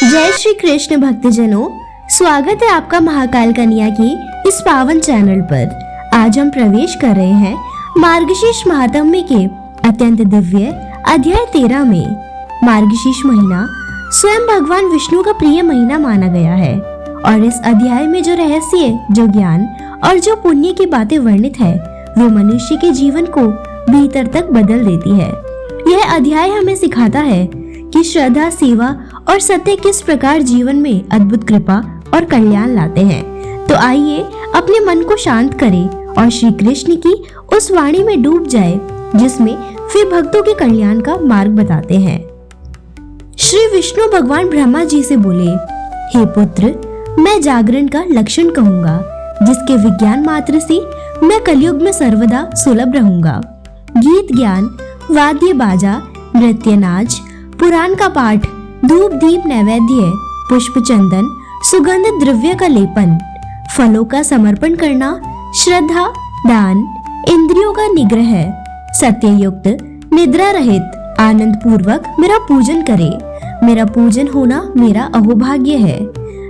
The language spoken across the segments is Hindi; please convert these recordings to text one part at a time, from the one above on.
जय श्री कृष्ण भक्तजनों, स्वागत है आपका महाकाल कन्या की इस पावन चैनल पर। आज हम प्रवेश कर रहे हैं मार्गशीर्ष महात्म्य के अत्यंत दिव्य अध्याय 13 में। मार्गशीर्ष महीना स्वयं भगवान विष्णु का प्रिय महीना माना गया है और इस अध्याय में जो रहस्य, जो ज्ञान और जो पुण्य की बातें वर्णित है वो मनुष्य के जीवन को भीतर तक बदल देती है। यह अध्याय हमें सिखाता है कि श्रद्धा, सेवा और सत्य किस प्रकार जीवन में अद्भुत कृपा और कल्याण लाते हैं। तो आइए अपने मन को शांत करें और श्री कृष्ण की उस वाणी में डूब जाए जिसमें वे भक्तों के कल्याण का मार्ग बताते हैं। श्री विष्णु भगवान ब्रह्मा जी से बोले, हे पुत्र, मैं जागरण का लक्षण कहूंगा जिसके विज्ञान मात्र से मैं कलयुग में सर्वदा सुलभ रहूंगा। गीत ज्ञान, वाद्य बाजा, नृत्य नाच, पुराण का पाठ, धूप दीप नैवेद्य, पुष्प चंदन, सुगंध द्रव्य का लेपन, फलों का समर्पण करना, श्रद्धा, दान, इंद्रियों का निग्रह, सत्ययुक्त, निद्रा रहित, आनंद पूर्वक मेरा पूजन करे। मेरा पूजन होना मेरा अहोभाग्य है।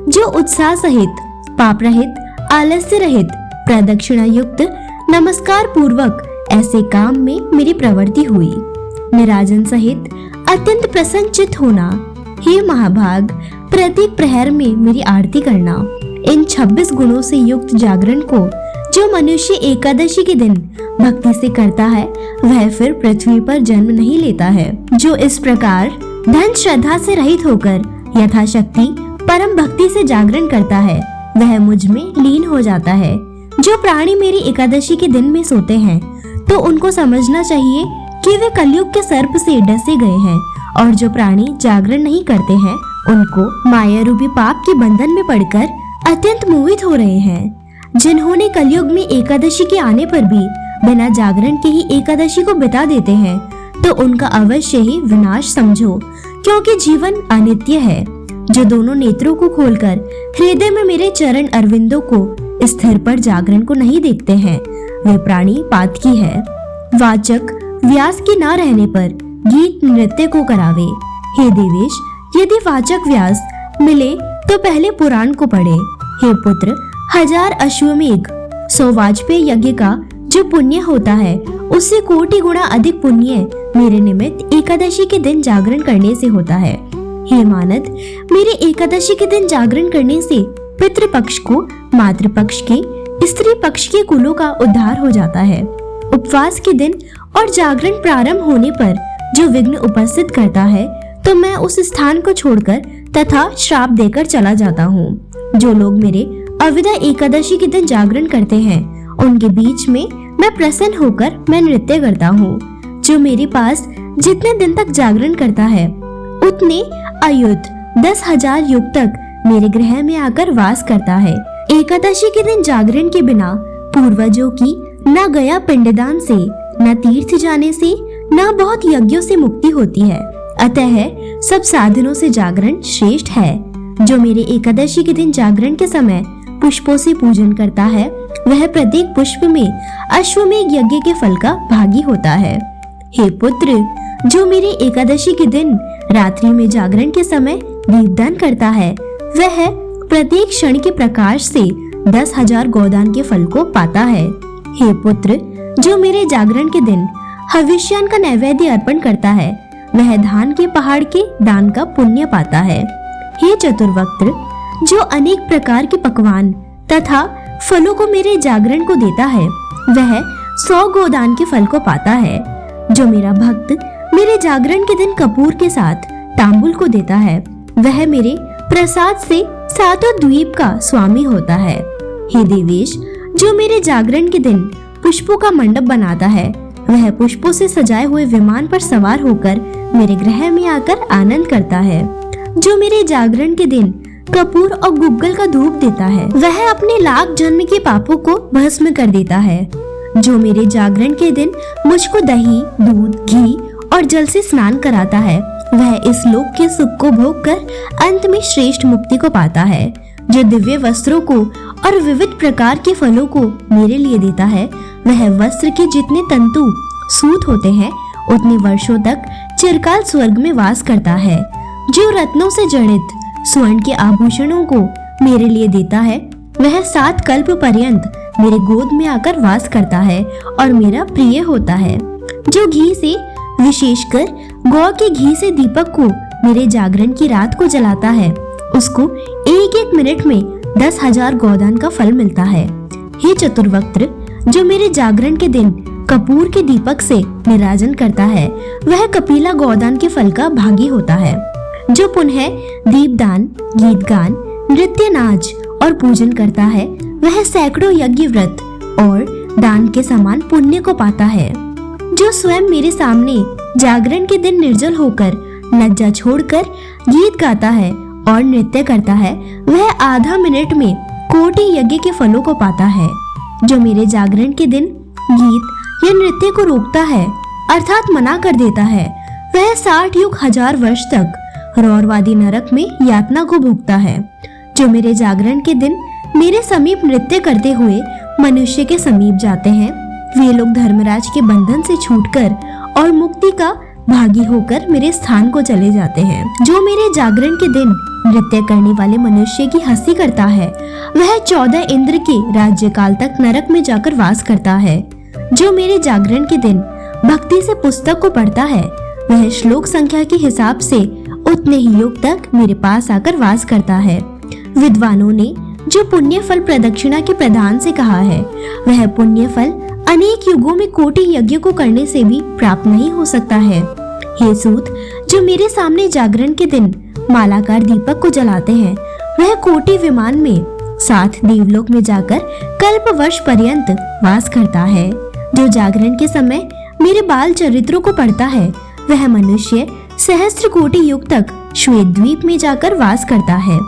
जो उत्साह सहित, पाप रहित, आलस्य रहित, प्रदक्षिणा युक्त, नमस्कार पूर्वक ऐसे काम में मेरी प्रवृत्ति हुई। निराजन सहित अत्यंत प्रसन्नचित होना। हे महाभाग, प्रत्येक प्रहर में मेरी आरती करना। इन 26 गुणों से युक्त जागरण को जो मनुष्य एकादशी के दिन भक्ति से करता है वह फिर पृथ्वी पर जन्म नहीं लेता है। जो इस प्रकार धन श्रद्धा से रहित होकर यथाशक्ति परम भक्ति से जागरण करता है वह मुझ में लीन हो जाता है। जो प्राणी मेरी एकादशी के दिन में सोते हैं तो उनको समझना चाहिए कि वे कलयुग के सर्प से डसे गए हैं, और जो प्राणी जागरण नहीं करते हैं उनको माया रूपी पाप के बंधन में पड़कर अत्यंत मोहित हो रहे हैं। जिन्होंने कलयुग में एकादशी के आने पर भी बिना जागरण के ही एकादशी को बिता देते हैं तो उनका अवश्य ही विनाश समझो, क्योंकि जीवन अनित्य है। जो दोनों नेत्रों को खोलकर हृदय में मेरे चरण अरविंदों को स्थिर पर जागरण को नहीं देखते हैं वे प्राणी पातकी है। वाचक व्यास के न रहने पर गीत नृत्य को करावे। हे देवेश, यदि वाचक व्यास मिले तो पहले पुराण को पढ़े। हे पुत्र, 1000 अश्वमेघ 100 वाजपेय यज्ञ का जो पुण्य होता है उससे कोटि गुना अधिक पुण्य मेरे निमित्त एकादशी के दिन जागरण करने से होता है। हे मानद, मेरे एकादशी के दिन जागरण करने से पितृपक्ष को मातृपक्ष के, स्त्री पक्ष के कुलों का उद्धार हो जाता है। उपवास के दिन और जागरण प्रारंभ होने पर जो विघ्न उपस्थित करता है तो मैं उस स्थान को छोड़कर तथा श्राप देकर चला जाता हूँ। जो लोग मेरे अविदा एकादशी के दिन जागरण करते हैं उनके बीच में मैं प्रसन्न होकर मैं नृत्य करता हूँ। जो मेरे पास जितने दिन तक जागरण करता है उतने अयुत 10,000 युग तक मेरे गृह में आकर वास करता है। एकादशी के दिन जागरण के बिना पूर्वजों की न गया पिंडदान से, न तीर्थ जाने से, न बहुत यज्ञों से मुक्ति होती है। अतः सब साधनों से जागरण श्रेष्ठ है। जो मेरे एकादशी के दिन जागरण के समय पुष्पों से पूजन करता है वह प्रत्येक पुष्प में अश्वमेघ यज्ञ के फल का भागी होता है। हे पुत्र, जो मेरे एकादशी के दिन रात्रि में जागरण के समय दीपदान करता है वह प्रत्येक क्षण के प्रकाश से 10,000 गोदान के फल को पाता है। हे पुत्र, जो मेरे जागरण के दिन हविष्यान का नैवेद्य अर्पण करता है वह धान के पहाड़ के दान का पुण्य पाता है। हे चतुर्वक्त्र, जो अनेक प्रकार के पकवान तथा फलों को मेरे जागरण को देता है वह 100 गोदान के फल को पाता है। जो मेरा भक्त मेरे जागरण के दिन कपूर के साथ तांबुल को देता है वह मेरे प्रसाद से 7 द्वीप का स्वामी होता है। हे देवेश, जो मेरे जागरण के दिन पुष्पों का मंडप बनाता है वह पुष्पों से सजाए हुए विमान पर सवार होकर मेरे गृह में आकर आनंद करता है। जो मेरे जागरण के दिन कपूर और गुग्गल का धूप देता है वह अपने लाख जन्म के पापों को भस्म कर देता है। जो मेरे जागरण के दिन मुझको दही, दूध, घी और जल से स्नान कराता है वह इस लोक के सुख को भोग कर अंत में श्रेष्ठ मुक्ति को पाता है। जो दिव्य वस्त्रों को और विविध प्रकार के फलों को मेरे लिए देता है वह वस्त्र के जितने तंतु सूत होते हैं उतने वर्षों तक चिरकाल स्वर्ग में वास करता है। जो रत्नों से जड़ित स्वर्ण के आभूषणों को मेरे लिए देता है, वह 7 कल्प पर्यंत मेरे गोद में आकर वास करता है और मेरा प्रिय होता है। जो घी से, विशेषकर गौ के घी से दीपक को मेरे जागरण की रात को जलाता है, उसको एक एक मिनट में 10,000 गोदान का फल मिलता है। हे चतुर्वक्त्र, जो मेरे जागरण के दिन कपूर के दीपक से निराजन करता है, वह कपिला गोदान के फल का भागी होता है। जो पुनः दीपदान, गीत गान, नृत्य नाच और पूजन करता है, वह सैकड़ों यज्ञ व्रत और दान के समान पुण्य को पाता है। जो स्वयं मेरे सामने जागरण के दिन निर्जल होकर लज्जा छोड़कर गीत गाता है और नृत्य करता है, वह आधा मिनट में कोटि यज्ञ के फलों को पाता है। जो मेरे जागरण के दिन गीत या नृत्य को रोकता है अर्थात मना कर देता है, वह 60 युग 1000 वर्ष तक रौरवादी नरक में यातना को भोगता है। जो मेरे जागरण के दिन मेरे समीप नृत्य करते हुए मनुष्य के समीप जाते हैं, वे लोग धर्मराज के बंधन से छूटकर और मुक्ति का भागी होकर मेरे स्थान को चले जाते हैं। जो मेरे जागरण के दिन नृत्य करने वाले मनुष्य की हंसी करता है, वह 14 इंद्र के राज्यकाल तक नरक में जाकर वास करता है। जो मेरे जागरण के दिन भक्ति से पुस्तक को पढ़ता है, वह श्लोक संख्या के हिसाब से उतने ही युग तक मेरे पास आकर वास करता है। विद्वानों ने जो पुण्य फल प्रदक्षिणा के प्रदान से कहा है, वह पुण्य फल अनेक युगों में कोटि यज्ञ को करने से भी प्राप्त नहीं हो सकता है। हे सूत, जो मेरे सामने जागरण के दिन मालाकार दीपक को जलाते हैं, वह कोटि विमान में 7 देवलोक में जाकर कल्प वर्ष पर्यंत वास करता है। जो जागरण के समय मेरे बाल चरित्रों को पढ़ता है, वह मनुष्य सहस्त्र कोटि युग तक श्वेत द्वीप में जाकर वास करता है।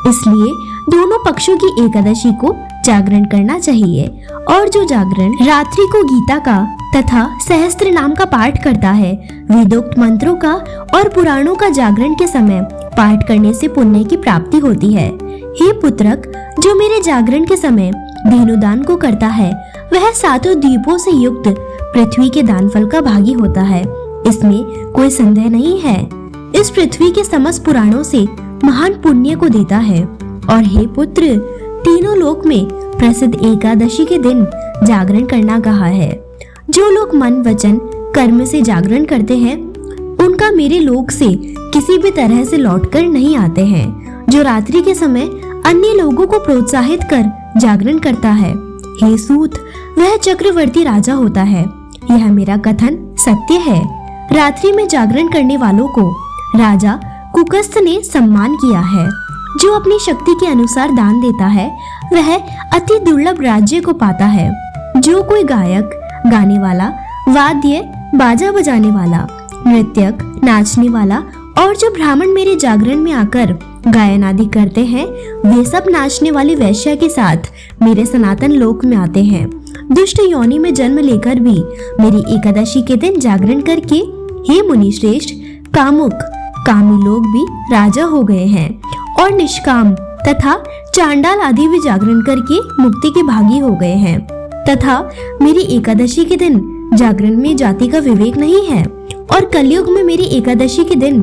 इसलिए दोनों पक्षों की एकादशी को जागरण करना चाहिए। और जो जागरण रात्रि को गीता का तथा सहस्त्र नाम का पाठ करता है, वेदोक्त मंत्रों का और पुराणों का जागरण के समय पाठ करने से पुण्य की प्राप्ति होती है। हे पुत्रक, जो मेरे जागरण के समय धेनुदान को करता है, वह 7 द्वीपों से युक्त पृथ्वी के दानफल का भागी होता है। इसमें कोई संदेह नहीं है। इस पृथ्वी के समस्त पुराणों से महान पुण्य को देता है। और हे पुत्र, तीनों लोक में प्रसिद्ध एकादशी के दिन जागरण करना कहा है। जो लोग मन, वचन, कर्म से जागरण करते हैं, उनका मेरे लोक से किसी भी तरह से लौटकर नहीं आते हैं। जो रात्रि के समय अन्य लोगों को प्रोत्साहित कर जागरण करता है, हे सूत, वह चक्रवर्ती राजा होता है। यह मेरा कथन सत्य है। रात्रि में जागरण करने वालों को राजा कुकस्थ ने सम्मान किया है। जो अपनी शक्ति के अनुसार दान देता है, वह अति दुर्लभ राज्य को पाता है। जो कोई गायक, गाने वाला, वाद्य, बाजा बजाने वाला, नृत्यक, नाचने वाला और जो ब्राह्मण मेरे जागरण में आकर गायन आदि करते हैं, वे सब नाचने वाली वैश्या के साथ मेरे सनातन लोक में आते हैं। दुष्ट योनि में जन्म लेकर भी मेरी एकादशी के दिन जागरण करके हे मुनि श्रेष्ठ, कामुक, कामी लोग भी राजा हो गए हैं और निष्काम तथा चांडाल आदि भी जागरण करके मुक्ति के भागी हो गए हैं। तथा मेरी एकादशी के दिन जागरण में जाति का विवेक नहीं है। और कलयुग में मेरी एकादशी के दिन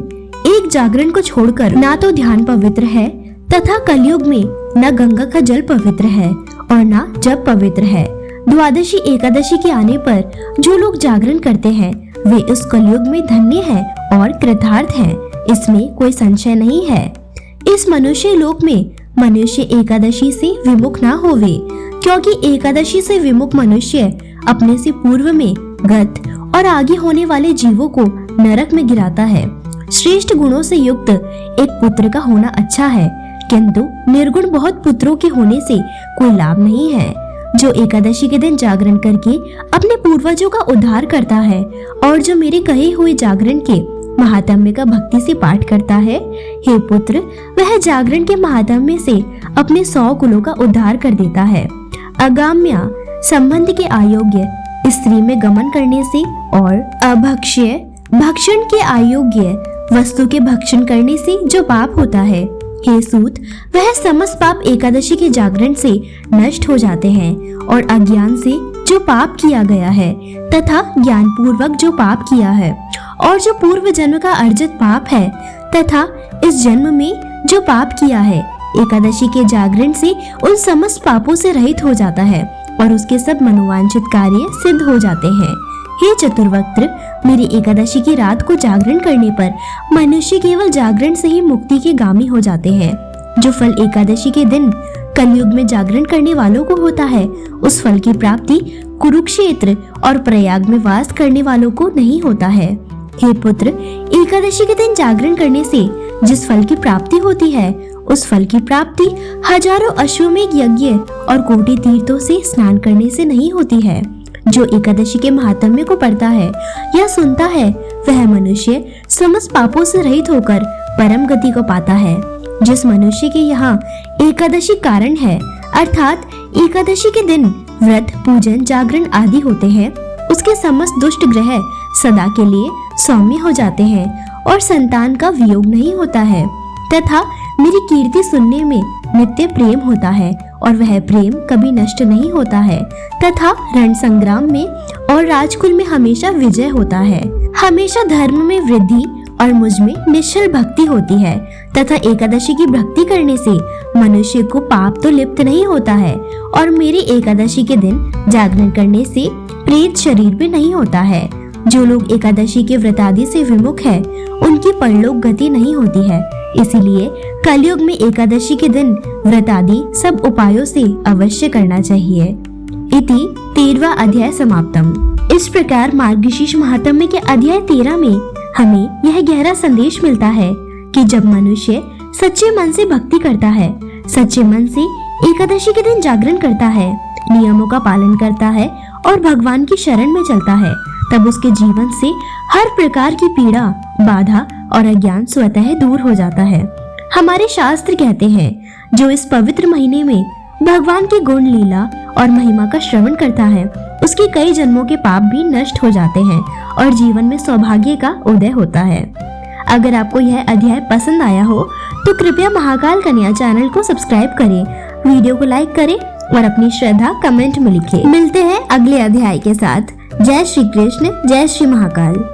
एक जागरण को छोड़कर ना तो ध्यान पवित्र है, तथा कलयुग में न गंगा का जल पवित्र है और न जप पवित्र है। द्वादशी एकादशी के आने पर जो लोग जागरण करते हैं, वे इस कलयुग में धन्य हैं और कृतार्थ हैं। इसमें कोई संशय नहीं है। इस मनुष्य लोक में मनुष्य एकादशी से विमुख ना होवे, क्योंकि एकादशी से विमुख मनुष्य अपने से पूर्व में गत और आगे होने वाले जीवों को नरक में गिराता है। श्रेष्ठ गुणों से युक्त एक पुत्र का होना अच्छा है, किंतु निर्गुण बहुत पुत्रों के होने से कोई लाभ नहीं है। जो एकादशी के दिन जागरण करके अपने पूर्वजों का उद्धार करता है और जो मेरे कहे हुए जागरण के महात्म्य का भक्ति से पाठ करता है, हे पुत्र, वह जागरण के महात्म्य से अपने 100 कुलों का उद्धार कर देता है। अगाम्य संबंध के अयोग्य स्त्री में गमन करने से और अभक्ष्य भक्षण के अयोग्य वस्तु के भक्षण करने से जो पाप होता है, हे सूत, वह समस्त पाप एकादशी के जागरण से नष्ट हो जाते हैं। और अज्ञान से जो पाप किया गया है तथा ज्ञान पूर्वक जो पाप किया है और जो पूर्व जन्म का अर्जित पाप है तथा इस जन्म में जो पाप किया है एकादशी के जागरण से उन समस्त पापों से रहित हो जाता है और उसके सब मनोवांछित कार्य सिद्ध हो जाते हैं। हे चतुर्वक्त्र, मेरी एकादशी की रात को जागरण करने पर मनुष्य केवल जागरण से ही मुक्ति के गामी हो जाते हैं। जो फल एकादशी के दिन कलयुग में जागरण करने वालों को होता है, उस फल की प्राप्ति कुरुक्षेत्र और प्रयाग में वास करने वालों को नहीं होता है। हे पुत्र, एकादशी के दिन जागरण करने से जिस फल की प्राप्ति होती है, उस फल की प्राप्ति हजारों अश्वमेध यज्ञ और कोटि तीर्थों से स्नान करने से नहीं होती है। जो एकादशी के महात्म्य को पढ़ता है या सुनता है, वह मनुष्य समस्त पापों से रहित होकर परम गति को पाता है। जिस मनुष्य के यहाँ एकादशी कारण है, अर्थात एकादशी के दिन व्रत, पूजन, जागरण आदि होते हैं, उसके समस्त दुष्ट ग्रह सदा के लिए सौम्य हो जाते हैं और संतान का वियोग नहीं होता है तथा मेरी कीर्ति सुनने में नित्य प्रेम होता है और वह प्रेम कभी नष्ट नहीं होता है तथा रण संग्राम में और राजकुल में हमेशा विजय होता है। हमेशा धर्म में वृद्धि और मुझ में निश्चल भक्ति होती है तथा एकादशी की भक्ति करने से मनुष्य को पाप तो लिप्त नहीं होता है और मेरी एकादशी के दिन जागरण करने से प्रेत शरीर भी नहीं होता है। जो लोग एकादशी के व्रत आदि से विमुख है, उनकी परलोक गति नहीं होती है। इसीलिए कलयुग में एकादशी के दिन व्रत आदि सब उपायों से अवश्य करना चाहिए। इति 13वां अध्याय समाप्तम। इस प्रकार मार्गशीर्ष महात्म्य के अध्याय 13 में हमें यह गहरा संदेश मिलता है कि जब मनुष्य सच्चे मन से भक्ति करता है, सच्चे मन से एकादशी के दिन जागरण करता है, नियमों का पालन करता है और भगवान की शरण में चलता है, तब उसके जीवन से हर प्रकार की पीड़ा, बाधा और अज्ञान स्वतः दूर हो जाता है। हमारे शास्त्र कहते हैं, जो इस पवित्र महीने में भगवान के गुण, लीला और महिमा का श्रवण करता है, उसके कई जन्मों के पाप भी नष्ट हो जाते हैं और जीवन में सौभाग्य का उदय होता है। अगर आपको यह अध्याय पसंद आया हो तो कृपया महाकाल कन्या चैनल को सब्सक्राइब करें, वीडियो को लाइक करें और अपनी श्रद्धा कमेंट में लिखें। मिलते हैं अगले अध्याय के साथ। जय श्री कृष्ण, जय श्री महाकाल।